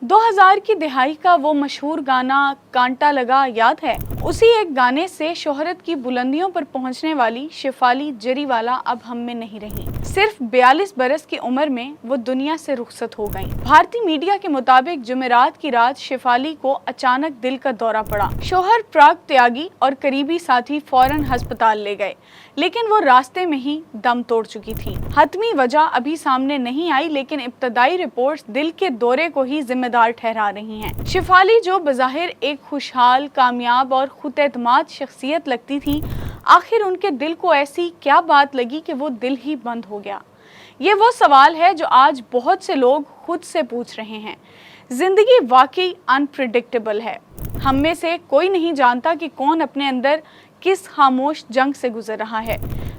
2000 की दहाई का वो मशहूर गाना कांटा लगा याद है? उसी एक गाने से शोहरत की बुलंदियों पर पहुंचने वाली शेफाली जरीवाला अब हम में नहीं रही। सिर्फ 42 बरस की उम्र में वो दुनिया से रुखसत हो गईं। भारतीय मीडिया के मुताबिक जुमेरात की रात शेफाली को अचानक दिल का दौरा पड़ा। शोहर प्राग त्यागी और करीबी साथी फौरन अस्पताल ले गए, लेकिन वो रास्ते में ही दम तोड़ चुकी थी। हतमी वजह अभी सामने नहीं आई, लेकिन इब्तदाई रिपोर्ट्स दिल के दौरे को ही जिम्मेदार ठहरा रही हैं। शेफाली, जो बज़ाहिर एक खुशहाल, कामयाब और खुद-एतमाद शख्सियत लगती थी, आखिर उनके दिल को ऐसी क्या बात लगी कि वो दिल ही बंद हो गया? ये वो सवाल है जो आज बहुत से लोग खुद से पूछ रहे हैं। जिंदगी वाकई अनप्रिडिक्टेबल है। हम में से कोई नहीं जानता कि कौन अपने अंदर किस खामोश जंग से गुजर रहा है।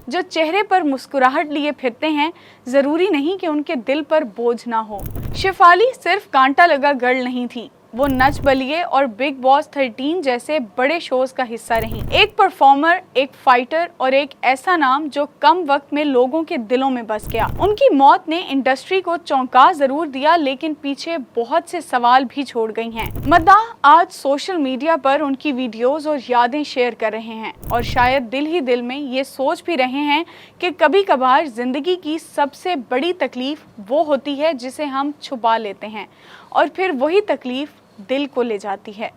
जो चेहरे पर मुस्कुराहट लिए फिरते हैं, जरूरी नहीं कि उनके दिल पर बोझ ना हो। शेफाली सिर्फ कांटा लगा गर्ल नहीं थी, वो नच बलिए और बिग बॉस 13 जैसे बड़े शोज का हिस्सा रही। एक परफॉर्मर, एक फाइटर और एक ऐसा नाम जो कम वक्त में लोगों के दिलों में बस गया। उनकी मौत ने इंडस्ट्री को चौंका जरूर दिया, लेकिन पीछे बहुत से सवाल भी छोड़ गई हैं। मद्दाह आज सोशल मीडिया पर उनकी वीडियोस और यादें शेयर कर रहे हैं, और शायद दिल ही दिल में ये सोच भी रहे हैं कि कभी कभार जिंदगी की सबसे बड़ी तकलीफ वो होती है जिसे हम छुपा लेते हैं, और फिर वही तकलीफ दिल को ले जाती है।